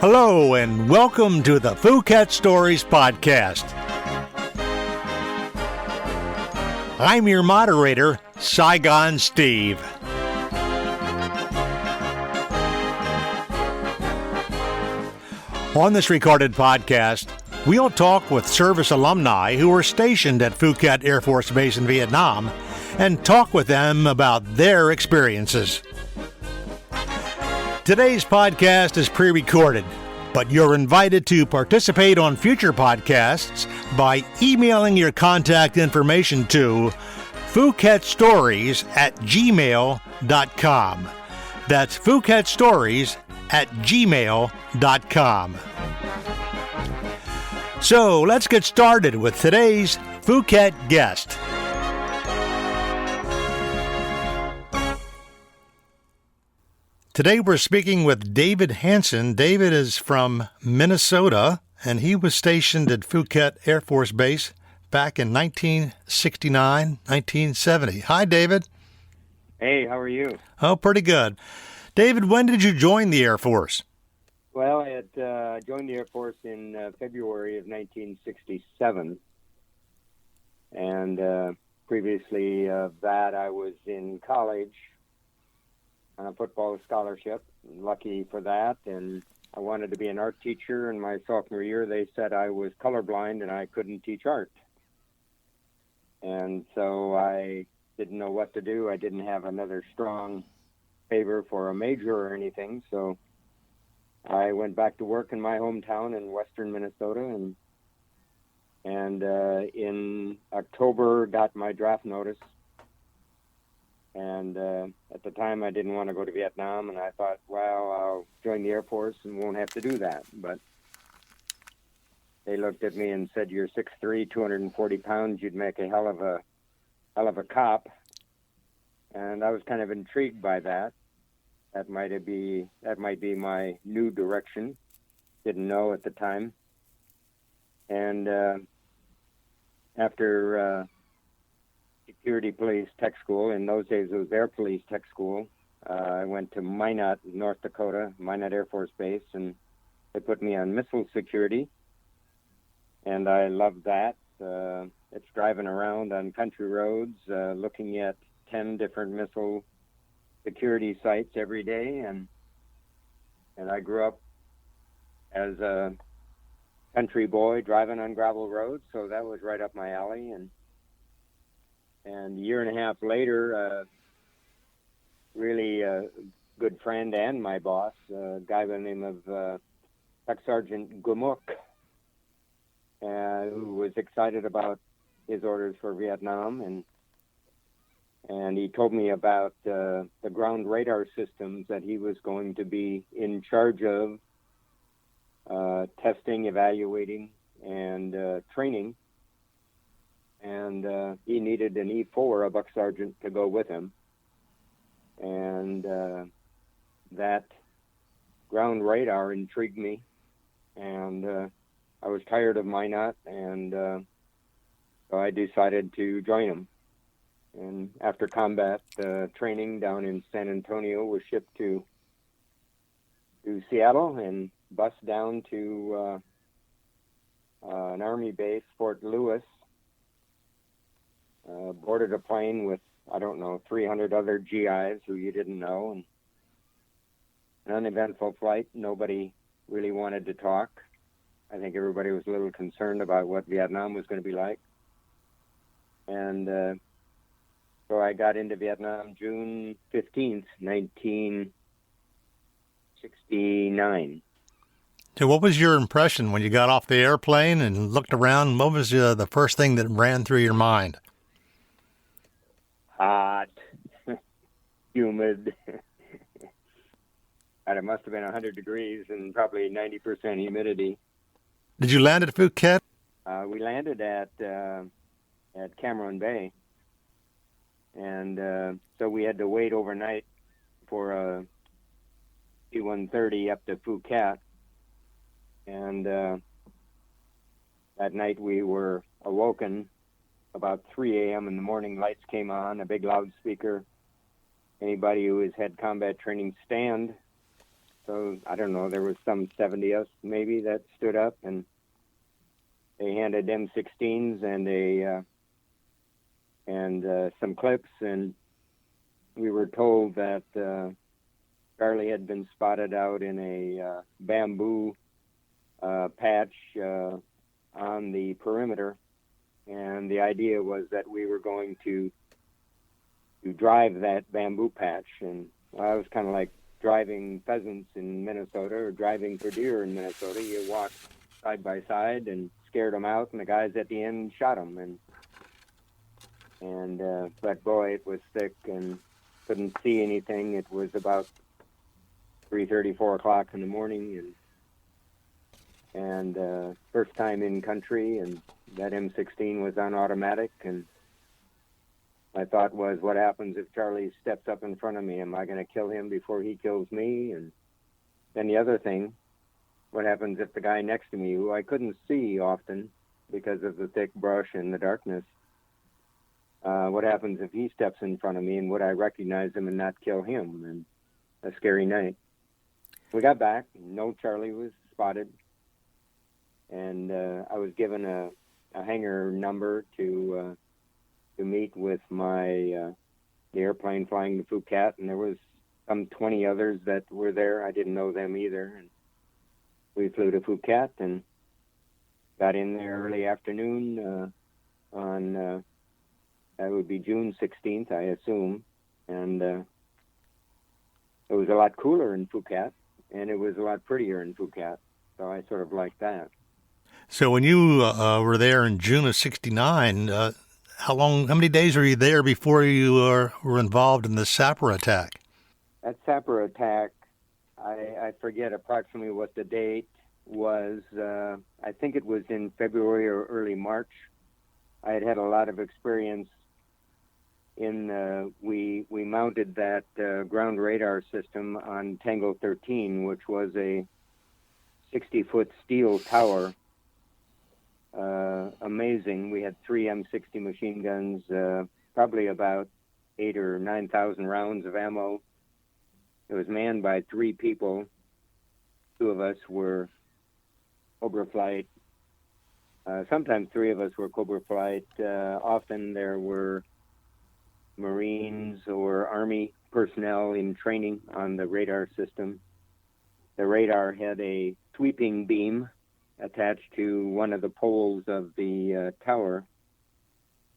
Hello and welcome to the Phuket Stories podcast. I'm your moderator, Saigon Steve. On this recorded podcast, we'll talk with service alumni who were stationed at Phuket Air Force Base in Vietnam and talk with them about their experiences. Today's podcast is pre-recorded, but you're invited to participate on future podcasts by emailing your contact information to PhuketStories@gmail.com. That's PhuketStories@gmail.com. So let's get started with today's Phuket guest. Today we're speaking with David Hanson. David is from Minnesota, and he was stationed at Phuket Air Force Base back in 1969, 1970. Hi, David. Hey, how are you? Oh, pretty good. David, when did you join the Air Force? Well, I had joined the Air Force in February of 1967. And previously that, I was in college on a football scholarship. Lucky for that. And I wanted to be an art teacher. In my sophomore year, they said I was colorblind and I couldn't teach art. And so I didn't know what to do. I didn't have another strong favor for a major or anything. So I went back to work in my hometown in western Minnesota, and in October got my draft notice. And at the time, I didn't want to go to Vietnam, and I thought, well, I'll join the Air Force and won't have to do that. But they looked at me and said, "You're 6'3", 240 pounds. You'd make a hell of a cop." And I was kind of intrigued by that. That might be my new direction. Didn't know at the time. And after security police tech school, in those days it was Air Police Tech School, I went to Minot, North Dakota, Minot Air Force Base, and they put me on missile security. And I loved that. It's driving around on country roads, looking at 10 different missile security sites every day, and I grew up as a country boy driving on gravel roads, so that was right up my alley. And a year and a half later, really a good friend and my boss, a guy by the name of Tech Sergeant Gumuk, who was excited about his orders for Vietnam, and he told me about the ground radar systems that he was going to be in charge of testing, evaluating, and training. And he needed an E4, a buck sergeant, to go with him. And that ground radar intrigued me. And I was tired of Minot, and so I decided to join him. And after combat training down in San Antonio, was shipped to Seattle and bused down to an Army base, Fort Lewis. Boarded a plane with, 300 other GIs who you didn't know. And an uneventful flight. Nobody really wanted to talk. I think everybody was a little concerned about what Vietnam was going to be like. And so I got into Vietnam June 15th, 1969. So what was your impression when you got off the airplane and looked around? What was the first thing that ran through your mind? Hot, humid. And it must have been 100 degrees and probably 90% humidity. Did you land at Phuket? We landed at Cameron Bay. And so we had to wait overnight for a C-130 up to Phuket. And that night we were awoken about 3 a.m. in the morning. Lights came on, a big loudspeaker. Anybody who has had combat training stand. So I don't know, there was some 70 of us maybe that stood up, and they handed M16s and some clips, and we were told that Charlie had been spotted out in a bamboo patch on the perimeter, and the idea was that we were going to drive that bamboo patch. And well, I was kind of like driving pheasants in Minnesota or driving for deer in Minnesota. You walk side by side and scared them out, and the guys at the end shot them. But boy, it was thick and couldn't see anything. It was about 3:30, 4 o'clock in the morning, and first time in country, and that M16 was on automatic, and my thought was, what happens if Charlie steps up in front of me? Am I going to kill him before he kills me? And then the other thing, what happens if the guy next to me, who I couldn't see often because of the thick brush and the darkness, what happens if he steps in front of me, and would I recognize him and not kill him? And a scary night. We got back. No Charlie was spotted. And I was given a hangar number to meet with the airplane flying to Phuket, and there was some 20 others that were there. I didn't know them either. And we flew to Phuket and got in there early afternoon on that would be June 16th, I assume. And it was a lot cooler in Phuket, and it was a lot prettier in Phuket. So I sort of liked that. So when you were there in June of '69, how many days were you there before you were involved in the sapper attack? That sapper attack, I forget approximately what the date was. I think it was in February or early March. I had a lot of experience we mounted that ground radar system on Tango 13, which was a 60-foot steel tower. Amazing. We had 3 M60 machine guns, probably about 8,000 or 9,000 rounds of ammo. It was manned by 3 people. 2 of us were Cobra Flight. Sometimes 3 of us were Cobra Flight. Often there were Marines or Army personnel in training on the radar system. The radar had a sweeping beam attached to one of the poles of the tower,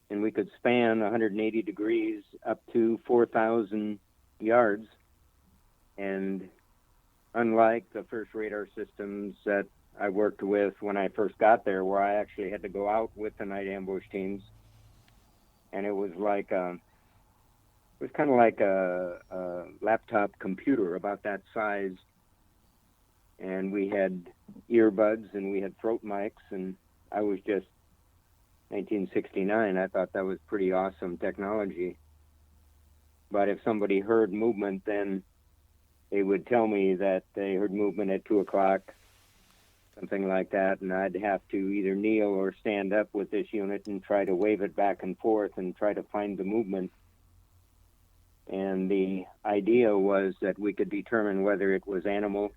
and we could span 180 degrees up to 4,000 yards. And unlike the first radar systems that I worked with when I first got there, where I actually had to go out with the night ambush teams, and it was kind of like a laptop computer about that size, and we had earbuds and we had throat mics, and I was just 1969. I thought that was pretty awesome technology. But if somebody heard movement, then they would tell me that they heard movement at 2 o'clock, something like that, and I'd have to either kneel or stand up with this unit and try to wave it back and forth and try to find the movement. And the idea was that we could determine whether it was animal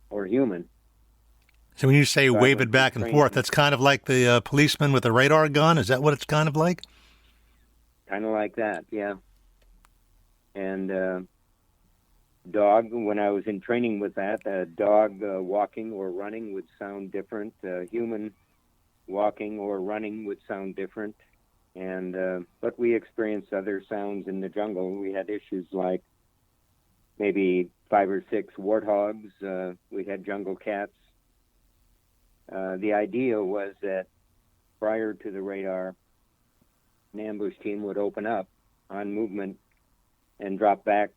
or human. So when you say wave it back and forth, that's kind of like the policeman with a radar gun? Is that what it's kind of like? Kind of like that, yeah. And dog, when I was in training with that, a dog walking or running would sound different. Human walking or running would sound different. And but we experienced other sounds in the jungle. We had issues like maybe 5 or 6 warthogs. We had jungle cats. The idea was that prior to the radar, an ambush team would open up on movement and drop back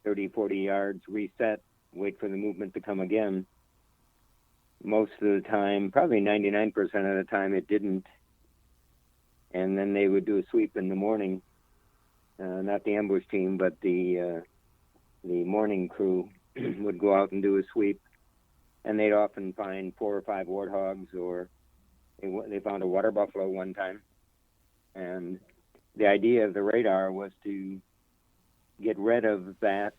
30, 40 yards, reset, wait for the movement to come again. Most of the time, probably 99% of the time, it didn't. And then they would do a sweep in the morning. Not the ambush team, but the morning crew would go out and do a sweep. And they'd often find 4 or 5 warthogs, or they found a water buffalo one time. And the idea of the radar was to get rid of that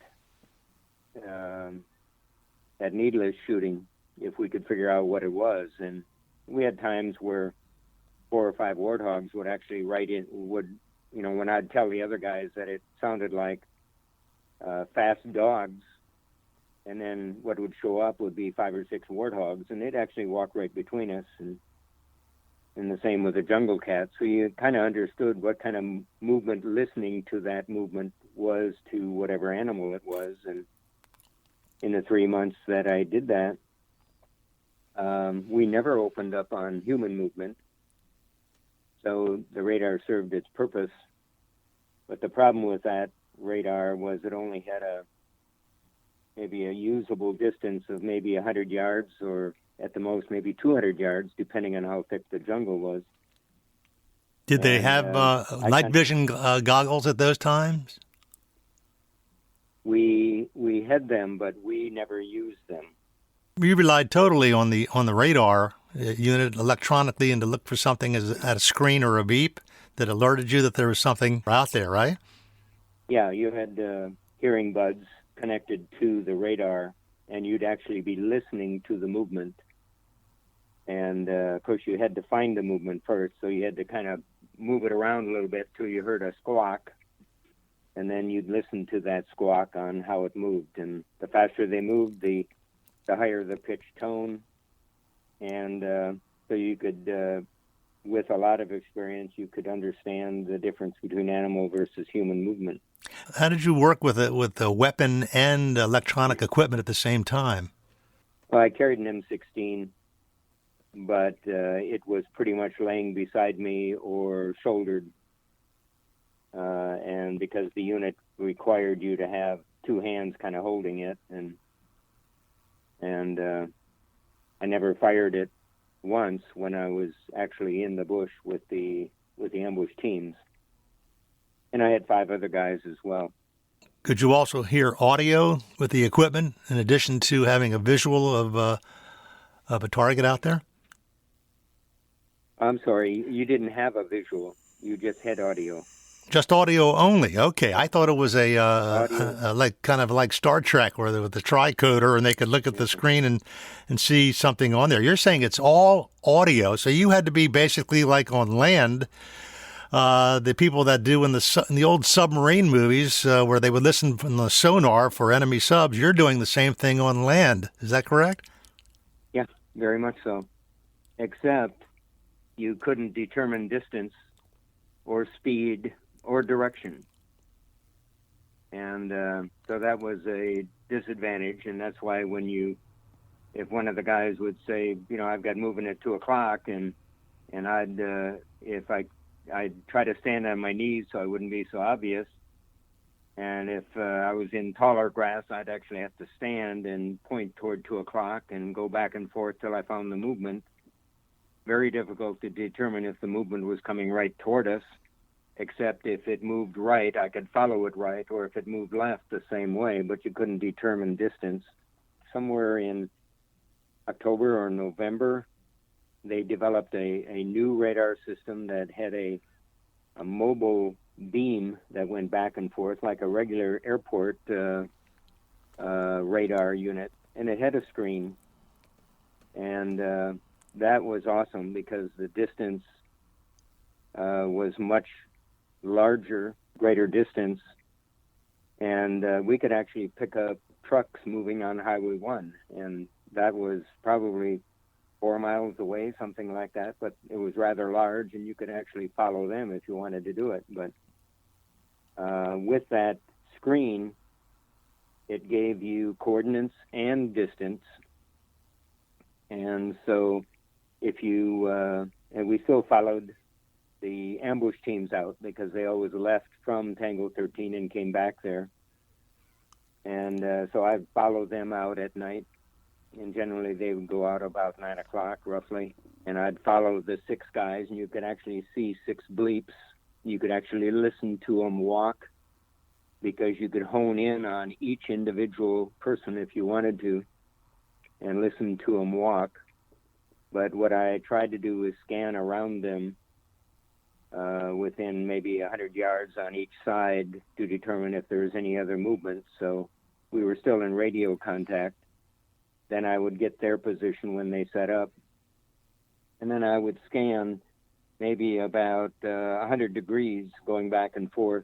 at needless shooting if we could figure out what it was. And we had times where 4 or 5 warthogs would actually when I'd tell the other guys that it sounded like fast dogs, and then what would show up would be 5 or 6 warthogs, and they'd actually walk right between us. And the same with the jungle cat. So you kind of understood what kind of movement listening to that movement was to whatever animal it was. And in the 3 months that I did that, we never opened up on human movement. So the radar served its purpose. But the problem with that radar was it only had maybe a usable distance of maybe 100 yards, or at the most maybe 200 yards, depending on how thick the jungle was. Did they have night vision goggles at those times? We had them, but we never used them. We relied totally on the radar unit electronically, and to look for something at a screen or a beep that alerted you that there was something out there, right? Yeah, you had hearing buds connected to the radar, and you'd actually be listening to the movement. And, of course, you had to find the movement first, so you had to kind of move it around a little bit till you heard a squawk, and then you'd listen to that squawk on how it moved. And the faster they moved, the higher the pitch tone. And so you could, with a lot of experience, you could understand the difference between animal versus human movement. How did you work with the weapon and electronic equipment at the same time? Well, I carried an M16, but it was pretty much laying beside me or shouldered. And because the unit required you to have 2 hands kind of holding it, and I never fired it once when I was actually in the bush with the ambush teams. And I had 5 other guys as well. Could you also hear audio with the equipment in addition to having a visual of a target out there? I'm sorry, you didn't have a visual. You just had audio. Just audio only. Okay, I thought it was a like Star Trek, where there was the tricoder, and they could look at the screen and see something on there. You're saying it's all audio, so you had to be basically like on land. The people that do in the old submarine movies, where they would listen from the sonar for enemy subs. You're doing the same thing on land. Is that correct? Yeah, very much so. Except you couldn't determine distance or speed or direction. And so that was a disadvantage, and that's why if one of the guys would say, I've got moving at 2 o'clock, and I'd try to stand on my knees so I wouldn't be so obvious. And if I was in taller grass, I'd actually have to stand and point toward 2 o'clock and go back and forth till I found the movement. Very difficult to determine if the movement was coming right toward us, except if it moved right, I could follow it right, or if it moved left, the same way, but you couldn't determine distance. Somewhere in October or November, they developed a new radar system that had a mobile beam that went back and forth like a regular airport radar unit, and it had a screen. And that was awesome because the distance was much larger, greater distance, and we could actually pick up trucks moving on Highway 1, and that was probably 4 miles away, something like that, but it was rather large, and you could actually follow them if you wanted to do it. But with that screen, it gave you coordinates and distance, and so if you, and we still followed the ambush teams out because they always left from Tango 13 and came back there. And so I followed them out at night, and generally they would go out about 9 o'clock roughly, and I'd follow the 6 guys, and you could actually see 6 bleeps. You could actually listen to them walk because you could hone in on each individual person if you wanted to and listen to them walk. But what I tried to do is scan around them within maybe 100 yards on each side to determine if there was any other movement. So we were still in radio contact. then I would get their position when they set up. And then I would scan maybe about 100 degrees going back and forth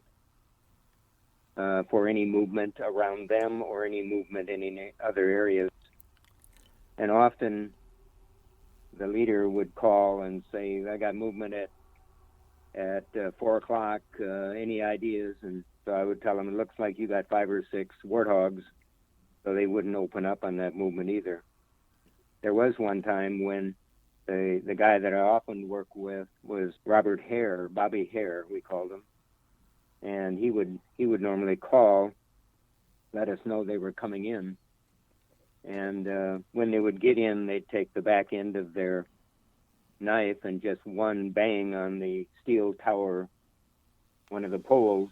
for any movement around them or any movement in any other areas. And often the leader would call and say, I got movement at 4 o'clock, any ideas? And so I would tell them, it looks like you got 5 or 6 warthogs, so they wouldn't open up on that movement either. There was one time when the guy that I often work with was Robert Hare, Bobby Hare, we called him. And he would normally call, let us know they were coming in. And when they would get in, they'd take the back end of their knife and just one bang on the steel tower, one of the poles,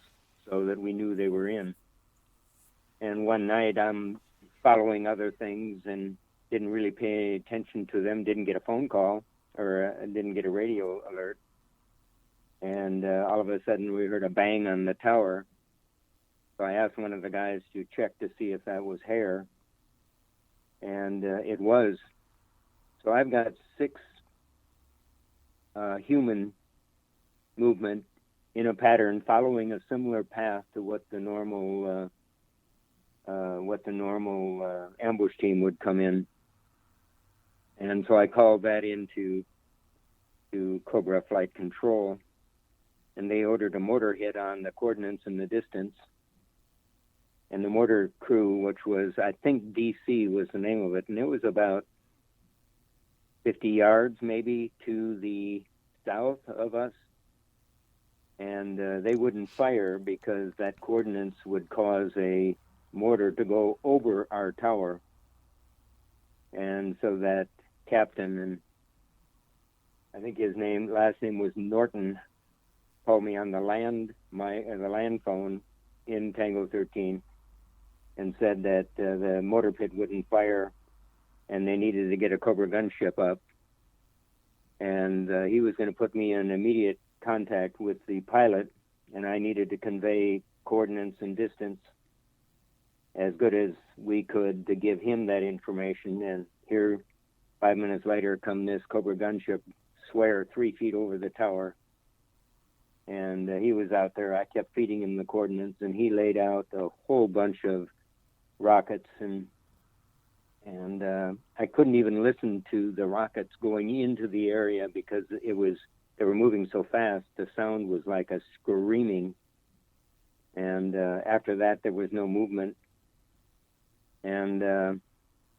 so that we knew they were in. And one night I'm following other things and didn't really pay attention to them, didn't get a phone call or didn't get a radio alert. And all of a sudden we heard a bang on the tower. So I asked one of the guys to check to see if that was Hare. And it was. So I've got 6 human movement in a pattern following a similar path to what the normal ambush team would come in. And so I called that into Cobra Flight Control, and they ordered a mortar hit on the coordinates and the distance. And the mortar crew, which was, I think DC was the name of it, and it was about 50 yards maybe to the south of us. And they wouldn't fire because that coordinates would cause a mortar to go over our tower. And so that captain, and I think his last name was Norton, called me on the land phone in Tango 13 and said that the mortar pit wouldn't fire and they needed to get a Cobra gunship up. And he was going to put me in immediate contact with the pilot, and I needed to convey coordinates and distance as good as we could to give him that information. And here, 5 minutes later, come this Cobra gunship swear 3 feet over the tower. And he was out there. I kept feeding him the coordinates, and he laid out a whole bunch of rockets, and I couldn't even listen to the rockets going into the area because they were moving so fast. The sound was like a screaming. And after that, there was no movement. And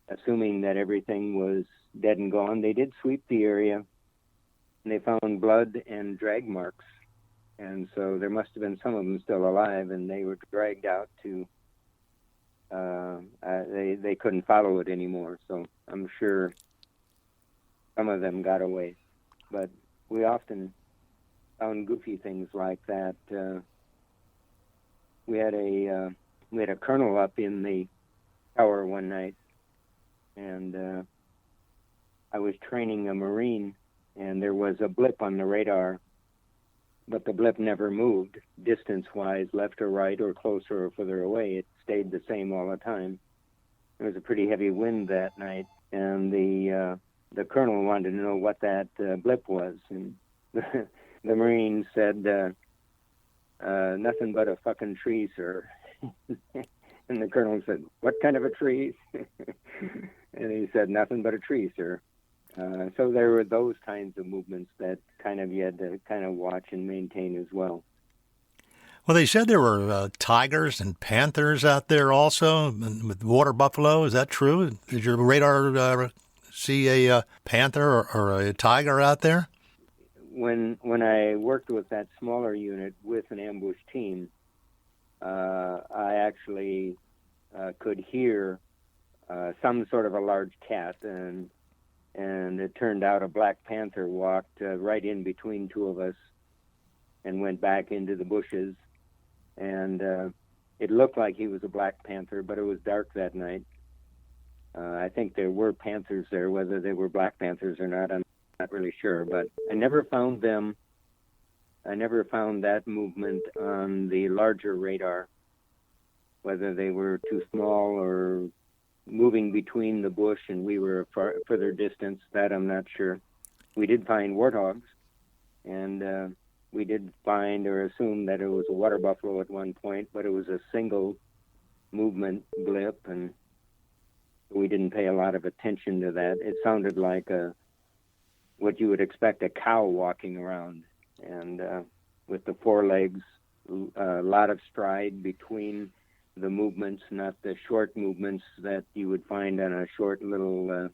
assuming that everything was dead and gone, they did sweep the area, and they found blood and drag marks. And so there must have been some of them still alive, and they were dragged out to, they couldn't follow it anymore. So I'm sure some of them got away. But we often found goofy things like that. We had a colonel up in the tower one night, and I was training a Marine, and there was a blip on the radar, but the blip never moved distance-wise, left or right or closer or further away. It stayed the same all the time. There was a pretty heavy wind that night, and the colonel wanted to know what that blip was, and the Marine said, nothing but a fucking tree, sir. And the colonel said, what kind of a tree? And he said, nothing but a tree, sir. So there were those kinds of movements that you had to kind of watch and maintain as well. Well, they said there were tigers and panthers out there also, with water buffalo. Is that true? Did your radar see a panther or a tiger out there? When I worked with that smaller unit with an ambush team, I actually could hear some sort of a large cat, and it turned out a black panther walked right in between two of us and went back into the bushes. And it looked like he was a black panther, but it was dark that night. I think there were panthers there. Whether they were black panthers or not, I'm not really sure. But I never found them. I never found that movement on the larger radar, whether they were too small or moving between the bush and we were a further distance. That I'm not sure. We did find warthogs, and we did find or assume that it was a water buffalo at one point, but it was a single movement blip, and we didn't pay a lot of attention to that. It sounded like what you would expect a cow walking around, and with the forelegs, a lot of stride between the movements, not the short movements that you would find on a short little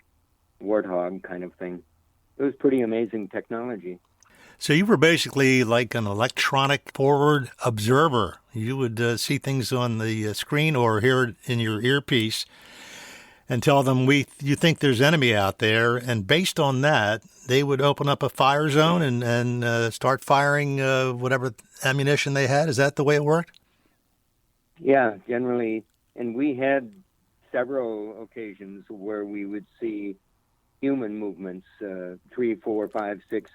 warthog kind of thing. It was pretty amazing technology. So you were basically like an electronic forward observer. You would see things on the screen or hear it in your earpiece and tell them you think there's enemy out there. And based on that, they would open up a fire zone and start firing whatever ammunition they had. Is that the way it worked? Yeah, generally. And we had several occasions where we would see human movements, 3, 4, 5, 6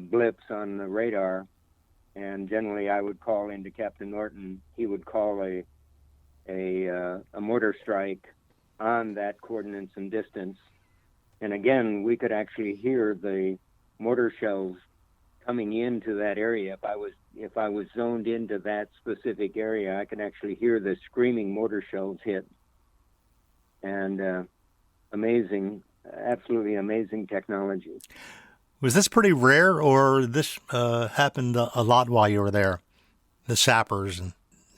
blips on the radar. And generally I would call into Captain Norton. He would call a mortar strike on that coordinates and distance. And again, we could actually hear the mortar shells coming into that area. If I was zoned into that specific area, I could actually hear the screaming mortar shells hit. And amazing, absolutely amazing technology. Was this pretty rare, or this happened a lot while you were there? The sappers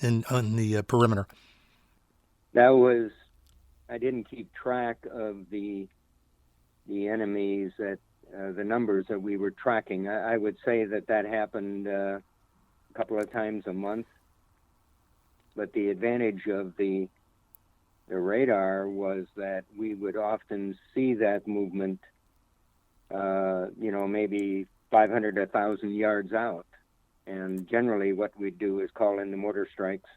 and on the perimeter. I didn't keep track of the enemies that the numbers that we were tracking. I would say that happened a couple of times a month. But the advantage of the radar was that we would often see that movement, maybe 500 to 1,000 yards out. And generally what we'd do is call in the mortar strikes,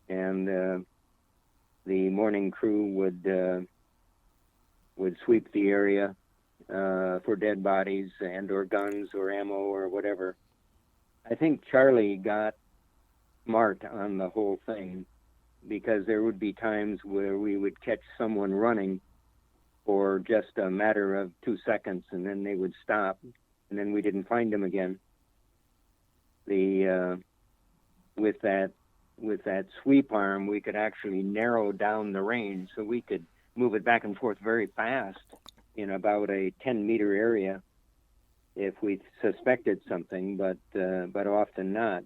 and the morning crew would sweep the area for dead bodies and or guns or ammo or whatever. I think Charlie got smart on the whole thing, because there would be times where we would catch someone running for just a matter of 2 seconds, and then they would stop, and then we didn't find them again. With that sweep arm, we could actually narrow down the range, so we could move it back and forth very fast in about a 10-meter area if we suspected something, but often not.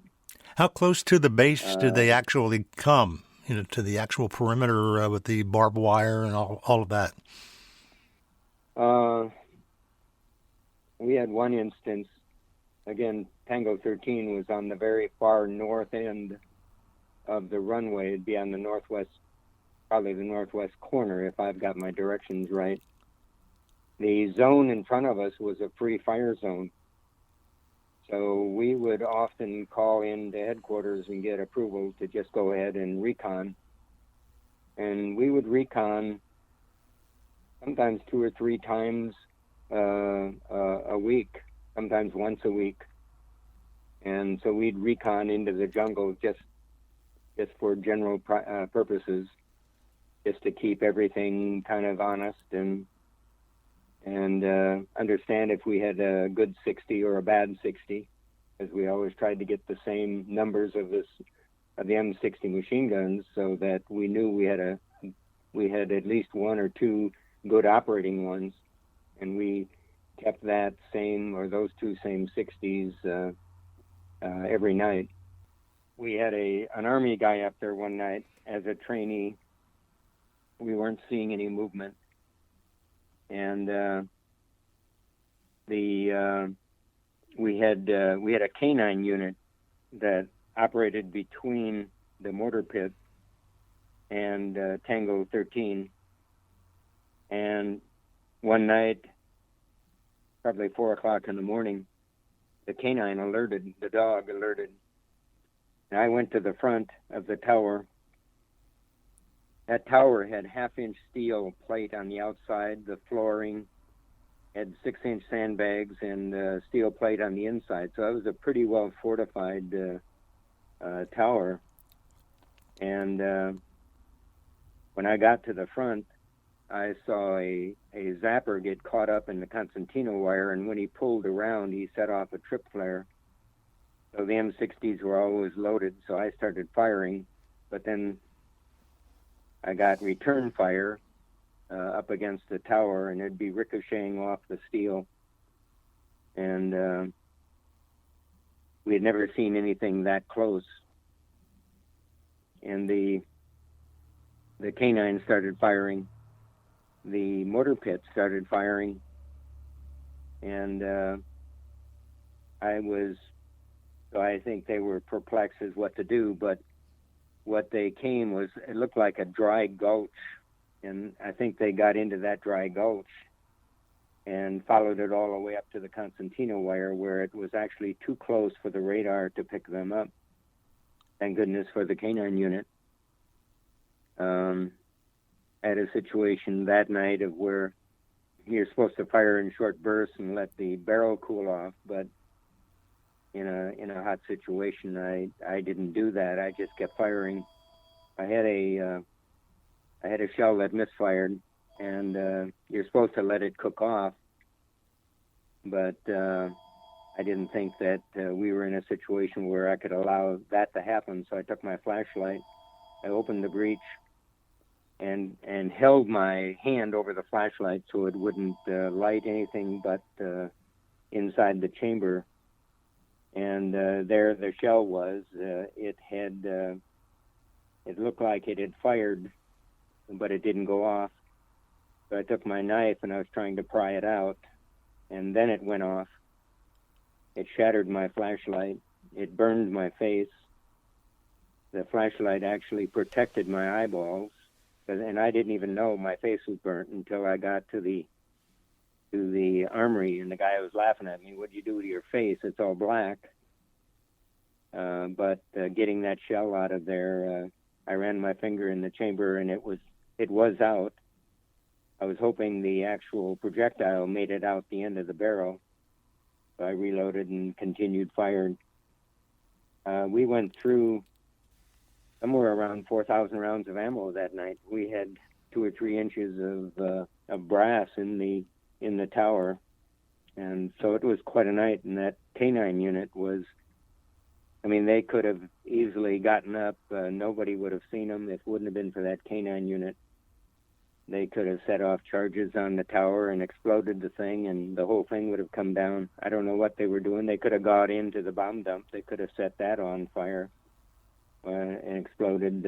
How close to the base did they actually come? To the actual perimeter with the barbed wire and all of that? We had one instance. Again, Tango 13 was on the very far north end of the runway. It'd be on the northwest, probably the northwest corner, if I've got my directions right. The zone in front of us was a free fire zone. So we would often call in to headquarters and get approval to just go ahead and recon. And we would recon sometimes 2 or 3 times a week, sometimes once a week. And so we'd recon into the jungle just for general purposes, just to keep everything kind of honest and understand if we had a good 60 or a bad 60, as we always tried to get the same numbers of the M60 machine guns, so that we knew we had at least 1 or 2 good operating ones, and we kept that same, or those 2 same 60s every night. We had an Army guy up there one night as a trainee. We weren't seeing any movement, and we had a canine unit that operated between the mortar pit and Tango 13. And one night, probably 4 o'clock in the morning, the dog alerted. And I went to the front of the tower. That tower had 1/2-inch steel plate on the outside. The flooring had 6-inch sandbags and steel plate on the inside. So it was a pretty well fortified tower. And when when I got to the front, I saw a zapper get caught up in the concertina wire, and when he pulled around, he set off a trip flare. So the M60s were always loaded, so I started firing, but then I got return fire up against the tower, and it'd be ricocheting off the steel. And we had never seen anything that close. And the canine started firing. The mortar pit started firing. And I think they were perplexed as what to do, but what they came was, it looked like a dry gulch. And I think they got into that dry gulch and followed it all the way up to the concertina wire, where it was actually too close for the radar to pick them up. Thank goodness for the canine unit. Had a situation that night of where you're supposed to fire in short bursts and let the barrel cool off, but in a hot situation, I didn't do that. I just kept firing. I had a shell that misfired, and you're supposed to let it cook off, but I didn't think that we were in a situation where I could allow that to happen. So I took my flashlight, I opened the breech, and held my hand over the flashlight so it wouldn't light anything but inside the chamber. And there the shell was. It looked like it had fired, but it didn't go off. So I took my knife and I was trying to pry it out, and then it went off. It shattered my flashlight. It burned my face. The flashlight actually protected my eyeballs, and I didn't even know my face was burnt until I got to the armory, and the guy was laughing at me. "What'd you do to your face? It's all black." But getting that shell out of there, I ran my finger in the chamber, and it was out. I was hoping the actual projectile made it out the end of the barrel. So I reloaded and continued firing. We went through somewhere around 4,000 rounds of ammo that night. We had 2 or 3 inches of brass in the tower, and so it was quite a night. And that canine unit was, I mean, they could have easily gotten up. Nobody would have seen them if it wouldn't have been for that canine unit. They could have set off charges on the tower and exploded the thing, and the whole thing would have come down. I don't know what they were doing. They could have got into the bomb dump. They could have set that on fire and exploded,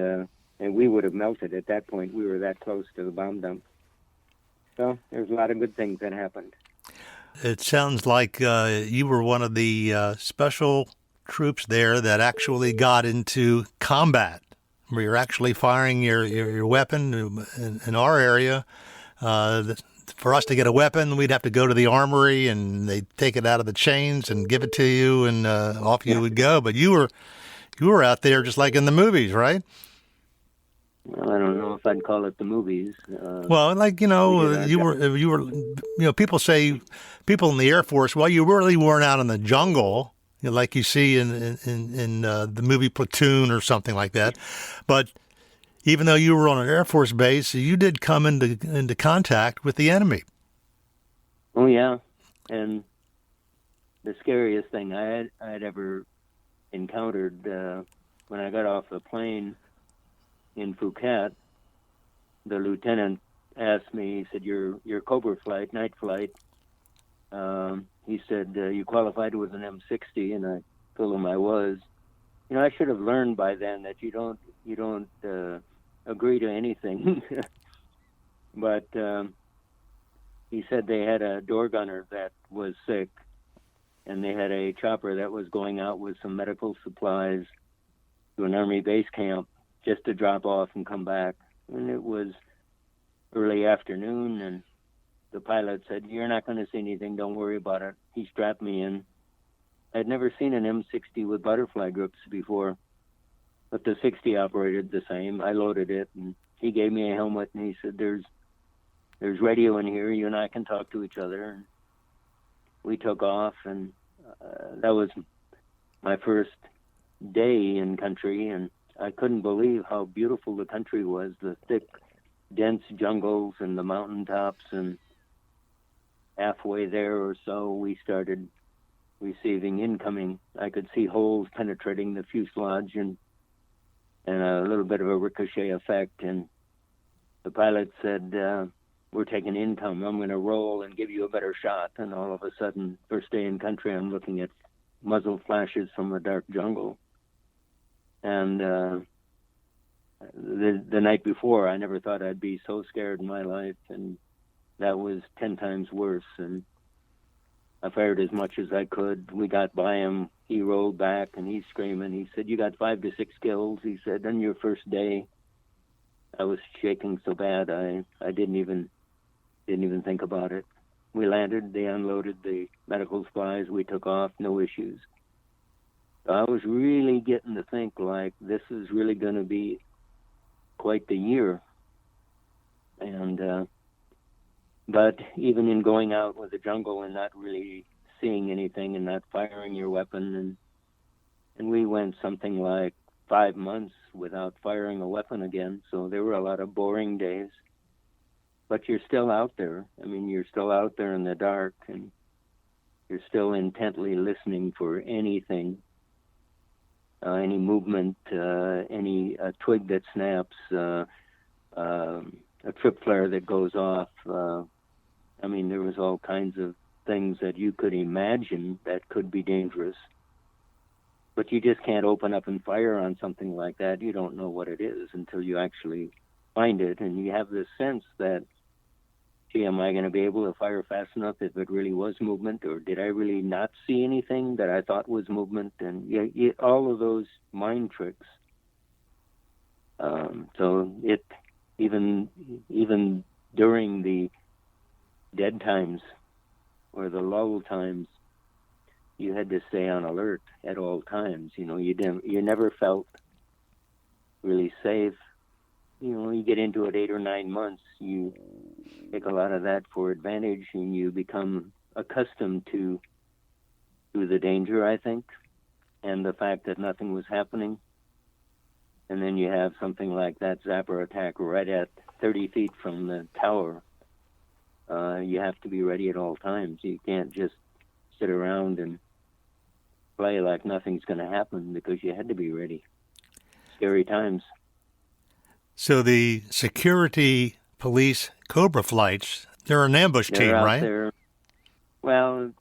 and we would have melted at that point. We were that close to the bomb dump. So there's a lot of good things that happened. It sounds like you were one of the special troops there that actually got into combat, where you're actually firing your weapon in our area. For us to get a weapon, we'd have to go to the armory, and they'd take it out of the chains and give it to you, and off you would go. But you were out there just like in the movies, right? Well, I don't know if I'd call it the movies. Well, like, you were, people say, people in the Air Force, well, you really weren't out in the jungle, like you see in the movie Platoon or something like that. But even though you were on an Air Force base, you did come into contact with the enemy. Oh, yeah. And the scariest thing I had ever encountered when I got off the plane in Phuket, the lieutenant asked me, he said, your Cobra flight, night flight, he said, you qualified with an M60, and I told him I was. I should have learned by then that you don't agree to anything. But he said they had a door gunner that was sick, and they had a chopper that was going out with some medical supplies to an Army base camp just to drop off and come back. And it was early afternoon, and the pilot said, "You're not going to see anything, don't worry about it." He strapped me in. I'd never seen an M60 with butterfly grips before, but the 60 operated the same. I loaded it, and he gave me a helmet, and he said, there's radio in here, you and I can talk to each other. And we took off, and that was my first day in country, and I couldn't believe how beautiful the country was, the thick dense jungles and the mountaintops, and halfway there or so, we started receiving incoming. I could see holes penetrating the fuselage and a little bit of a ricochet effect. And the pilot said, we're taking income. I'm going to roll and give you a better shot. And all of a sudden, first day in country, I'm looking at muzzle flashes from a dark jungle. And the night before, I never thought I'd be so scared in my life. And that was 10 times worse. And I fired as much as I could. We got by him. He rolled back and he's screaming. He said, "You got 5 to 6 kills." He said, "On your first day." I was shaking so bad I didn't even think about it. We landed. They unloaded the medical supplies. We took off. No issues. So I was really getting to think like this is really going to be quite the year. And but even in going out with the jungle and not really seeing anything and not firing your weapon, and we went something like 5 months without firing a weapon again. So there were a lot of boring days, but you're still out there. I mean, you're still out there in the dark, and you're still intently listening for anything, any movement, any twig that snaps, a trip flare that goes off. I mean, there was all kinds of things that you could imagine that could be dangerous. But you just can't open up and fire on something like that. You don't know what it is until you actually find it. And you have this sense that, gee, am I going to be able to fire fast enough if it really was movement? Or did I really not see anything that I thought was movement? And all of those mind tricks. So it even during the dead times or the lull times, you had to stay on alert at all times. You know, you never felt really safe. You know, you get into it 8 or 9 months, you take a lot of that for advantage, and you become accustomed to the danger, I think, and the fact that nothing was happening. And then you have something like that zapper attack right at 30 feet from the tower. You have to be ready at all times. You can't just sit around and play like nothing's going to happen, because you had to be ready. Scary times. So the security police Cobra flights, they're an ambush They're team, out right? there. Well,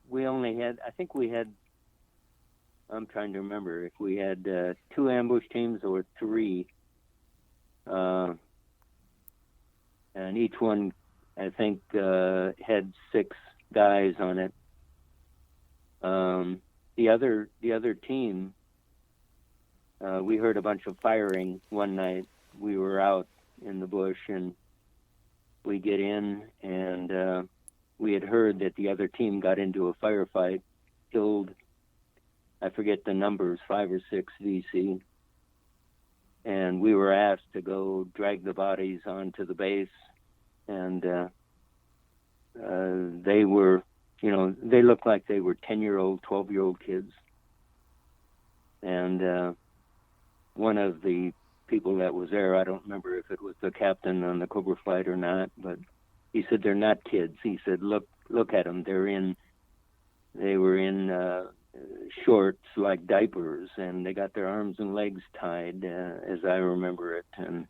I'm trying to remember if we had 2 ambush teams or 3. And each one, I think, had 6 guys on it. The other team, we heard a bunch of firing one night. We were out in the bush, and we get in, and we had heard that the other team got into a firefight, killed, I forget the numbers, 5 or 6 VC. And we were asked to go drag the bodies onto the base, and they were, they looked like they were 10-year-old, 12-year-old kids. And one of the people that was there, I don't remember if it was the captain on the Cobra flight or not, but he said, "They're not kids." He said, look at them. They were in shorts like diapers, and they got their arms and legs tied, as I remember it. And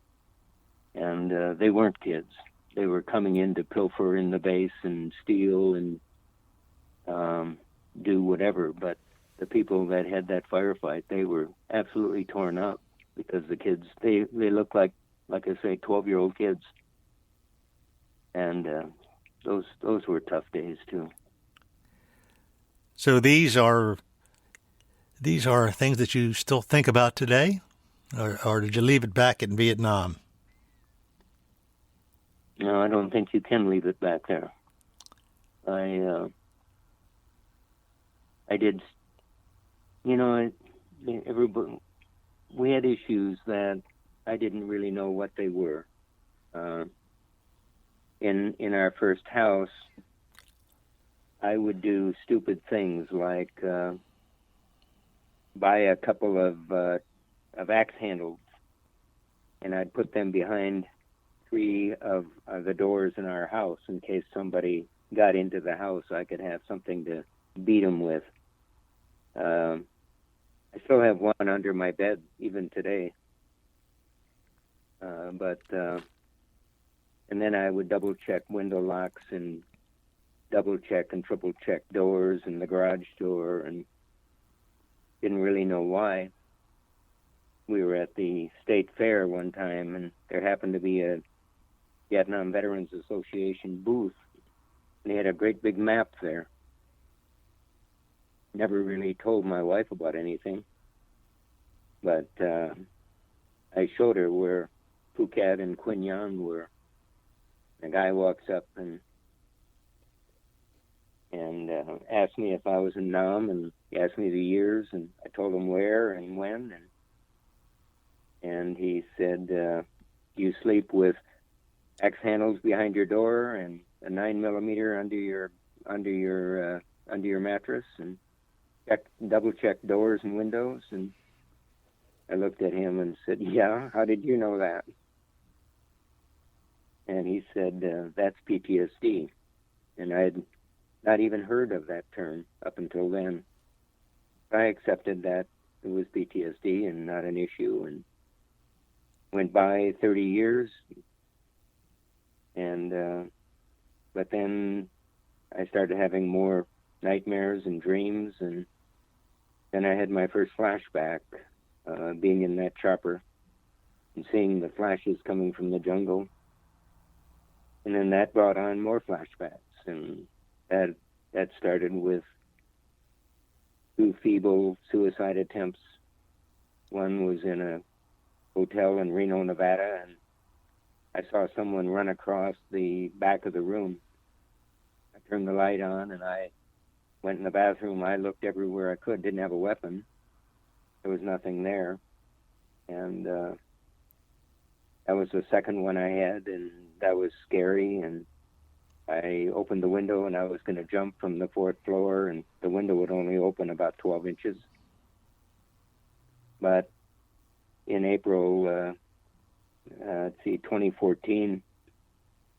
they weren't kids. They were coming in to pilfer in the base and steal and do whatever. But the people that had that firefight, they were absolutely torn up, because the kids, they looked like I say, 12-year-old kids. And those were tough days too. So these are things that you still think about today, or did you leave it back in Vietnam? No, I don't think you can leave it back there. I did, everybody, we had issues that I didn't really know what they were. In our first house, I would do stupid things like buy a couple of axe handles, and I'd put them behind 3 of the doors in our house in case somebody got into the house. I could have something to beat them with. I still have one under my bed even today. And then I would double check window locks and double check and triple check doors and the garage door, and didn't really know why. We were at the state fair one time, and there happened to be a Vietnam Veterans Association booth. They had a great big map there. Never really told my wife about anything, but I showed her where Phuket and Quy Nhon were. The guy walks up and asked me if I was in Nam, and he asked me the years, and I told him where and when, and he said, "You sleep with axe handles behind your door and a 9mm under your mattress, and double check doors and windows?" And I looked at him and said, "Yeah, how did you know that?" And he said, "That's PTSD." And I had not even heard of that term up until then. I accepted that it was PTSD and not an issue, and went by 30 years. And but then I started having more nightmares and dreams, and then I had my first flashback, being in that chopper and seeing the flashes coming from the jungle. And then that brought on more flashbacks, and that started with 2 feeble suicide attempts. One was in a hotel in Reno, Nevada, and I saw someone run across the back of the room. I turned the light on, and I went in the bathroom. I looked everywhere I could, didn't have a weapon. There was nothing there. And that was the second one I had, and that was scary. And I opened the window, and I was going to jump from the 4th floor, and the window would only open about 12 inches. But in April, 2014,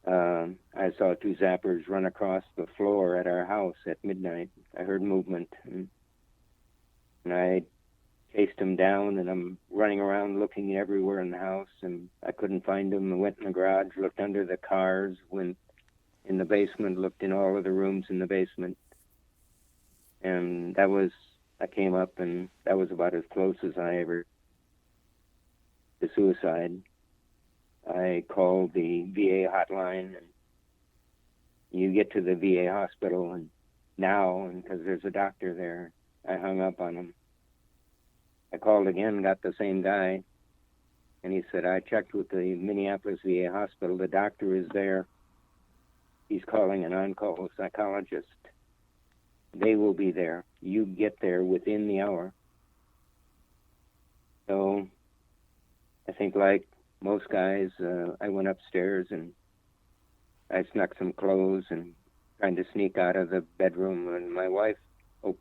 I saw 2 zappers run across the floor at our house at midnight. I heard movement, and I chased them down, and I'm running around looking everywhere in the house, and I couldn't find them. I went in the garage, looked under the cars, went in the basement, looked in all of the rooms in the basement. And I came up, and that was about as close as I ever to suicide. I called the VA hotline, and you get to the VA hospital, and because there's a doctor there, I hung up on him. I called again, got the same guy, and he said, "I checked with the Minneapolis VA hospital. The doctor is there. He's calling an on-call psychologist. They will be there. You get there within the hour." So I think like most guys, I went upstairs and I snuck some clothes and trying to sneak out of the bedroom, and my wife woke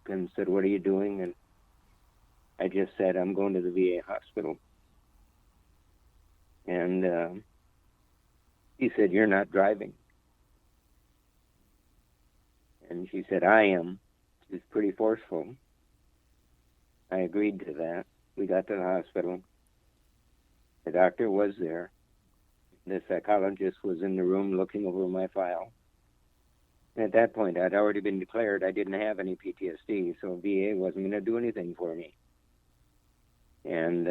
and said, "What are you doing?" And I just said, "I'm going to the VA hospital." And he said, "You're not driving." And she said, "I am." She's pretty forceful. I agreed to that. We got to the hospital. The doctor was there. The psychologist was in the room looking over my file. And at that point, I'd already been declared I didn't have any PTSD, so VA wasn't going to do anything for me. And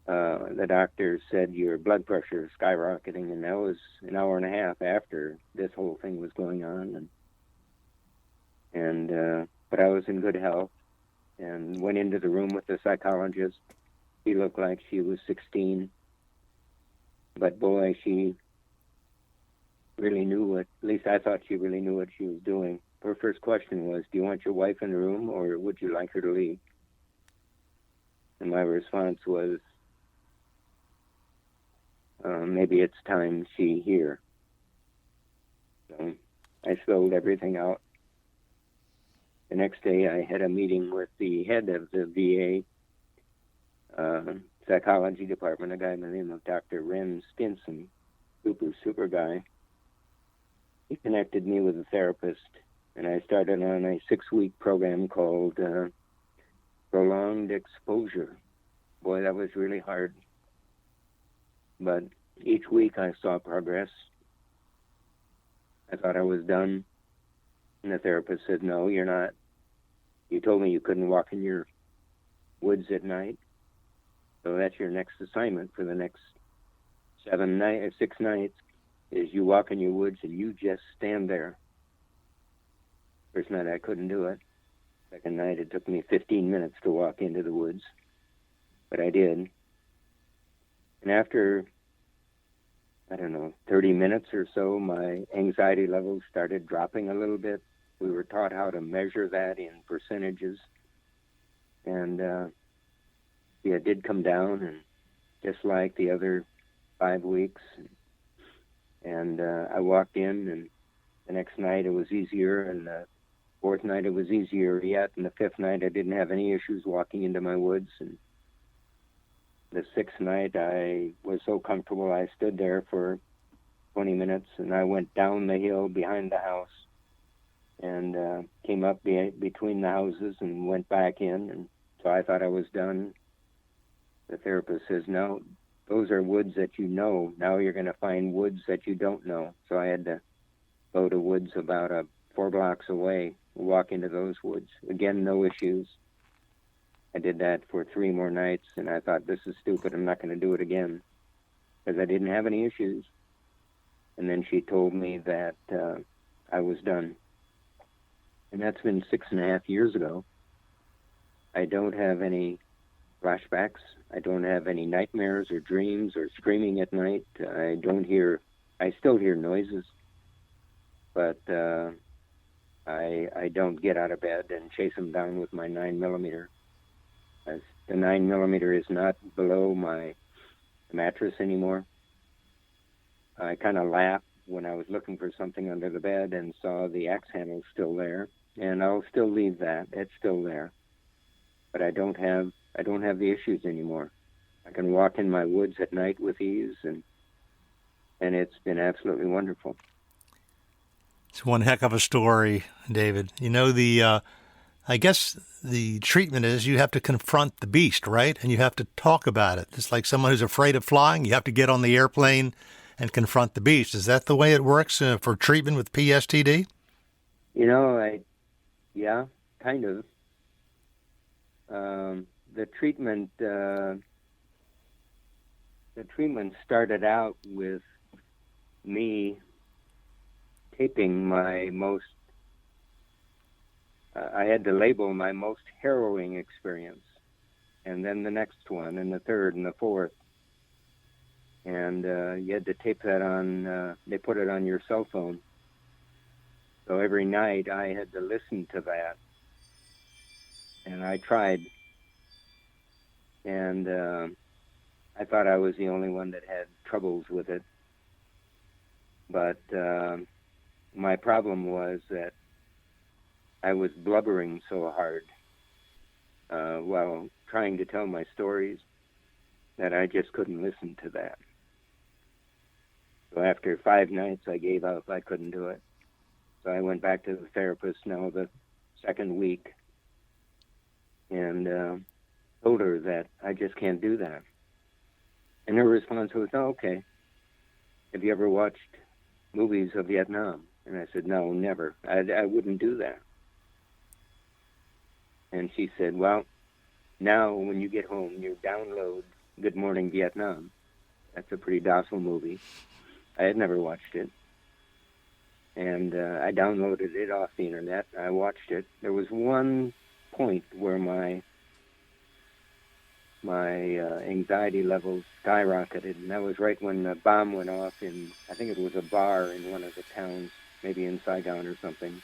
the doctor said, "Your blood pressure is skyrocketing," and that was an hour and a half after this whole thing was going on. But I was in good health, and went into the room with the psychologist. She looked like she was 16, but boy, she really knew at least I thought she really knew what she was doing. Her first question was, "Do you want your wife in the room, or would you like her to leave?" And my response was, "Maybe it's time she here." So I spilled everything out. The next day I had a meeting with the head of the VA psychology department, a guy by the name of Dr. Ren Stinson, super guy. He connected me with a therapist, and I started on a 6-week program called Prolonged Exposure. Boy, that was really hard. But each week I saw progress. I thought I was done. And the therapist said, no, you're not. You told me you couldn't walk in your woods at night. So that's your next assignment for the next 6 nights, is you walk in your woods and you just stand there. First night I couldn't do it. Second night it took me 15 minutes to walk into the woods. But I did. And after, 30 minutes or so, my anxiety levels started dropping a little bit. We were taught how to measure that in percentages. And it did come down, and just like the other 5 weeks. And I walked in, and the next night it was easier, and the fourth night it was easier yet, and the fifth night I didn't have any issues walking into my woods. And the sixth night I was so comfortable I stood there for 20 minutes, and I went down the hill behind the house and came up between the houses and went back in. And so I thought I was done. The therapist says, no, those are woods that you know. Now you're going to find woods that you don't know. So I had to go to woods about 4 blocks away, walk into those woods. Again, no issues. I did that for 3 more nights, and I thought, this is stupid. I'm not going to do it again, because I didn't have any issues. And then she told me that I was done. And that's been 6.5 years ago. I don't have any flashbacks. I don't have any nightmares or dreams or screaming at night. I still hear noises, but I don't get out of bed and chase them down with my 9mm. The 9mm is not below my mattress anymore. I kind of laughed when I was looking for something under the bed and saw the axe handle still there, and I'll still leave that. It's still there, but I don't have the issues anymore. I can walk in my woods at night with ease, and it's been absolutely wonderful. It's one heck of a story, David. I guess the treatment is you have to confront the beast, right? And you have to talk about it. It's like someone who's afraid of flying. You have to get on the airplane and confront the beast. Is that the way it works for treatment with PTSD? Yeah, kind of. The treatment started out with me taping my most. I had to label my most harrowing experience, and then the next one, and the third, and the fourth. And you had to tape that on. They put it on your cell phone. So every night I had to listen to that, and I tried. And I thought I was the only one that had troubles with it. But my problem was that I was blubbering so hard while trying to tell my stories that I just couldn't listen to that. So after 5 nights, I gave up. I couldn't do it. So I went back to the therapist now the second week and told her that I just can't do that. And her response was, oh, okay. Have you ever watched movies of Vietnam? And I said, no, never. I wouldn't do that. And she said, well, now when you get home, you download Good Morning Vietnam. That's a pretty docile movie. I had never watched it. And I downloaded it off the internet. I watched it. There was one point where my anxiety levels skyrocketed, and that was right when the bomb went off in, I think it was a bar in one of the towns, maybe in Saigon or something.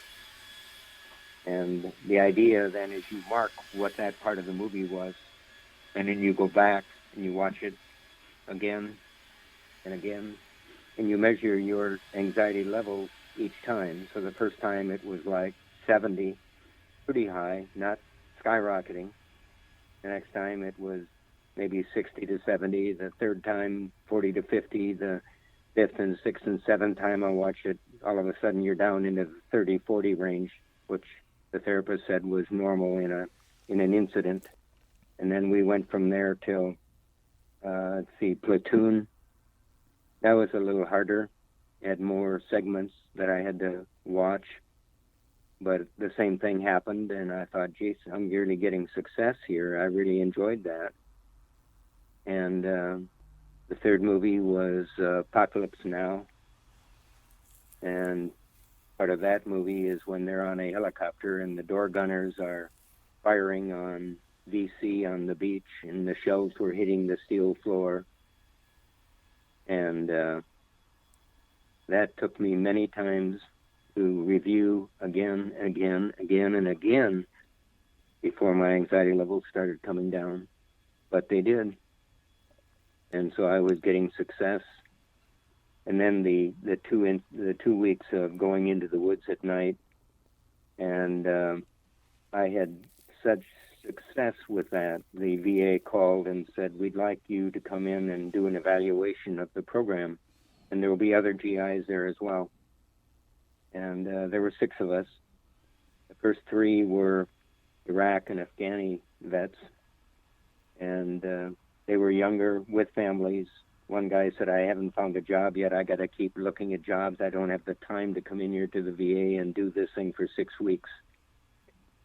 And the idea then is you mark what that part of the movie was, and then you go back and you watch it again and again, and you measure your anxiety levels each time. So the first time it was like 70, pretty high, not skyrocketing. The next time it was maybe 60 to 70. The third time, 40 to 50. The fifth and sixth and seventh time I watch it, all of a sudden you're down into the 30, 40 range, which the therapist said was normal in an incident. And then we went from there till, Platoon. That was a little harder. It had more segments that I had to watch. But the same thing happened, and I thought, geez, I'm really getting success here. I really enjoyed that. And the third movie was Apocalypse Now. And part of that movie is when they're on a helicopter and the door gunners are firing on VC on the beach, and the shells were hitting the steel floor. And that took me many times to review again and again before my anxiety levels started coming down. But they did. And so I was getting success. And then the 2 weeks of going into the woods at night, and I had such success with that. The VA called and said, we'd like you to come in and do an evaluation of the program. And there will be other GIs there as well. And there were 6 of us. The first 3 were Iraq and Afghani vets. And they were younger with families. One guy said, I haven't found a job yet. I got to keep looking at jobs. I don't have the time to come in here to the VA and do this thing for 6 weeks.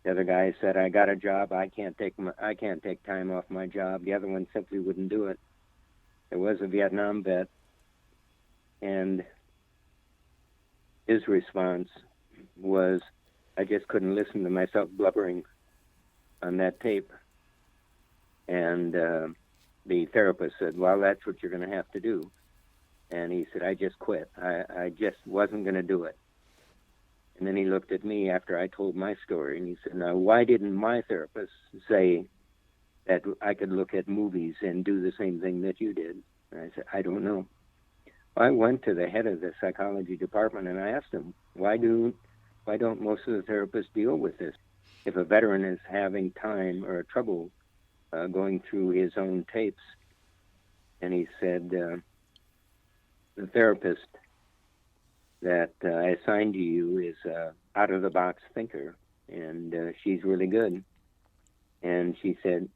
The other guy said, I got a job. I can't take time off my job. The other one simply wouldn't do it. There was a Vietnam vet, and his response was, I just couldn't listen to myself blubbering on that tape. And the therapist said, well, that's what you're going to have to do. And he said, I just quit. I just wasn't going to do it. And then he looked at me after I told my story, and he said, now, why didn't my therapist say that I could look at movies and do the same thing that you did? And I said, I don't know. I went to the head of the psychology department, and I asked him, why don't most of the therapists deal with this? If a veteran is having time or trouble going through his own tapes. And he said, the therapist that I assigned to you is out-of-the-box thinker, and she's really good. And he said,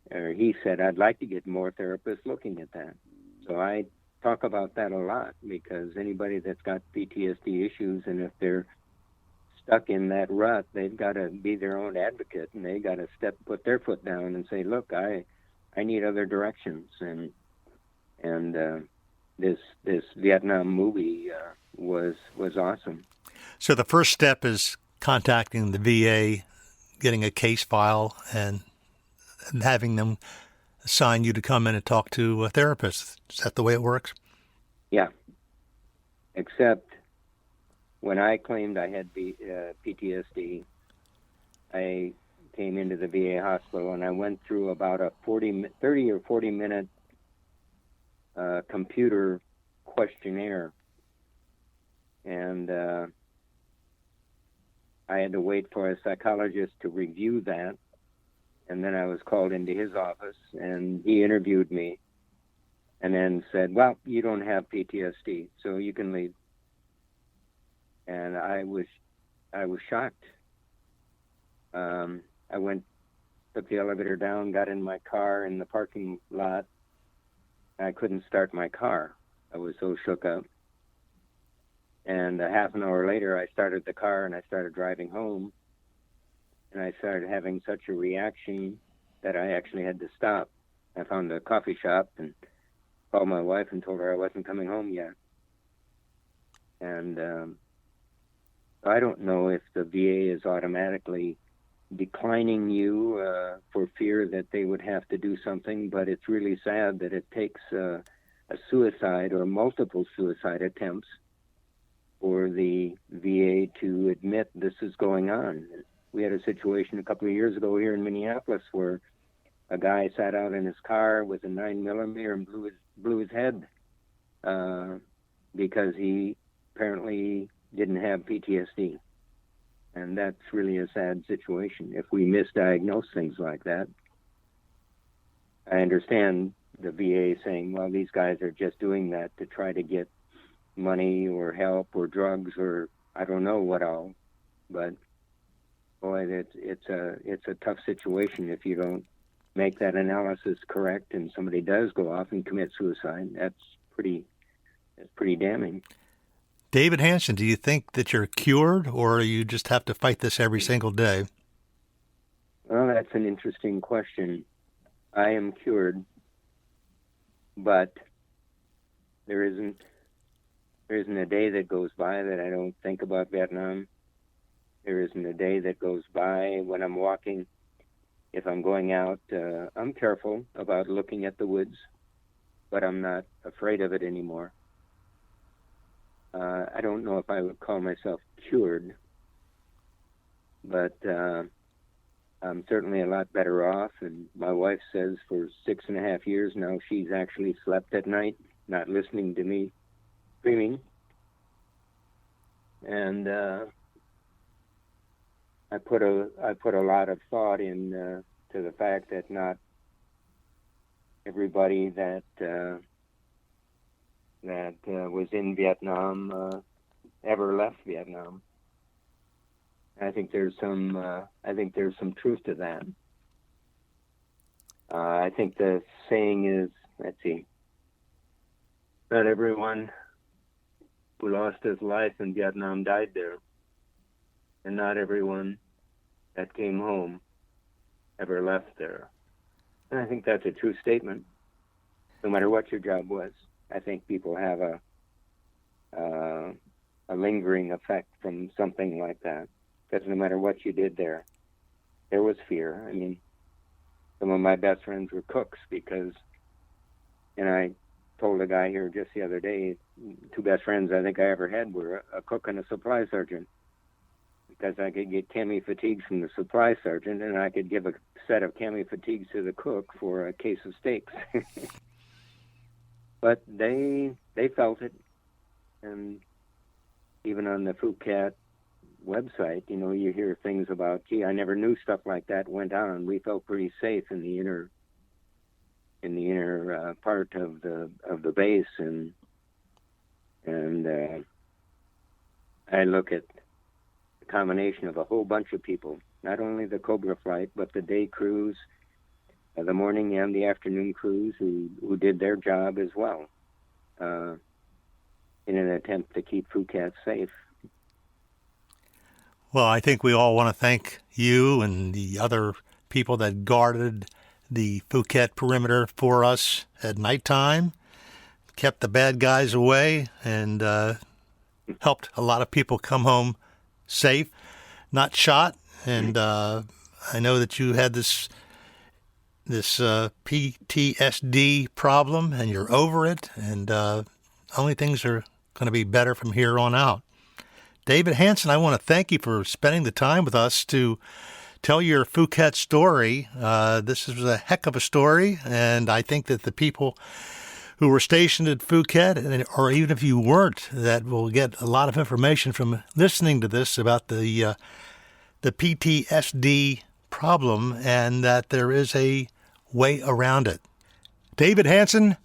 I'd like to get more therapists looking at that. So I talk about that a lot, because anybody that's got PTSD issues, and if they're stuck in that rut, they've got to be their own advocate, and they got to put their foot down and say, look, I need other directions. And this Vietnam movie was awesome. So the first step is contacting the VA, getting a case file, and having them assign you to come in and talk to a therapist. Is that the way it works? Yeah. Except when I claimed I had PTSD, I came into the VA hospital, and I went through about a 30 or 40 minute computer questionnaire. And I had to wait for a psychologist to review that. And then I was called into his office, and he interviewed me and then said, well, you don't have PTSD, so you can leave. And I was shocked. I took the elevator down, got in my car in the parking lot. I couldn't start my car. I was so shook up. And a half an hour later, I started the car and I started driving home. And I started having such a reaction that I actually had to stop. I found a coffee shop and called my wife and told her I wasn't coming home yet. And I don't know if the VA is automatically declining you for fear that they would have to do something, but it's really sad that it takes a suicide or multiple suicide attempts for the VA to admit this is going on. We had a situation a couple of years ago here in Minneapolis where a guy sat out in his car with a 9mm and blew his head because he apparently didn't have PTSD. And that's really a sad situation if we misdiagnose things like that. I understand the VA saying, well, these guys are just doing that to try to get money or help or drugs or I don't know what all. But boy, it's a tough situation if you don't make that analysis correct and somebody does go off and commit suicide. That's pretty damning. David Hanson, do you think that you're cured, or you just have to fight this every single day? Well, that's an interesting question. I am cured, but there isn't a day that goes by that I don't think about Vietnam. There isn't a day that goes by when I'm walking. If I'm going out, I'm careful about looking at the woods, but I'm not afraid of it anymore. I don't know if I would call myself cured, but I'm certainly a lot better off. And my wife says for 6.5 years now, she's actually slept at night, not listening to me screaming. And I put a lot of thought in to the fact that not everybody that was in Vietnam ever left Vietnam. I think there's some truth to that. I think the saying is, let's see, not everyone who lost his life in Vietnam died there, and not everyone that came home ever left there. And I think that's a true statement, no matter what your job was. I think people have a lingering effect from something like that, because no matter what you did there was fear. I mean, some of my best friends were cooks because, and I told a guy here just the other day, two best friends I think I ever had were a cook and a supply sergeant, because I could get cami fatigues from the supply sergeant, and I could give a set of cami fatigues to the cook for a case of steaks. But they felt it, and even on the Phuket website, you know, you hear things about, gee, I never knew stuff like that went on. We felt pretty safe in the inner part of the base, and I look at the combination of a whole bunch of people, not only the Cobra flight, but the day crews, the morning and the afternoon crews who did their job as well, in an attempt to keep Phuket safe. Well, I think we all want to thank you and the other people that guarded the Phuket perimeter for us at nighttime, kept the bad guys away, and helped a lot of people come home safe, not shot. And I know that you had this PTSD problem, and you're over it, and only things are going to be better from here on out. David Hanson, I want to thank you for spending the time with us to tell your Phuket story. This is a heck of a story, and I think that the people who were stationed at Phuket, or even if you weren't, that will get a lot of information from listening to this about the PTSD problem, and that there is a way around it. David Hanson,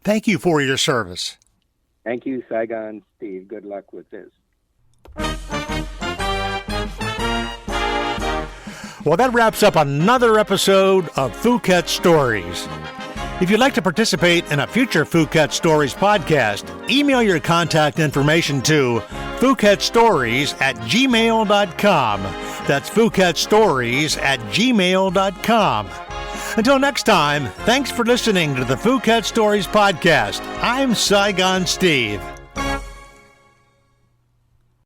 thank you for your service. Thank you, Saigon Steve. Good luck with this. Well, that wraps up another episode of Phuket Stories. If you'd like to participate in a future Phuket Stories podcast, email your contact information to PhuketStories@gmail.com. That's PhuketStories@gmail.com. Until next time, thanks for listening to the Phuket Stories podcast. I'm Saigon Steve.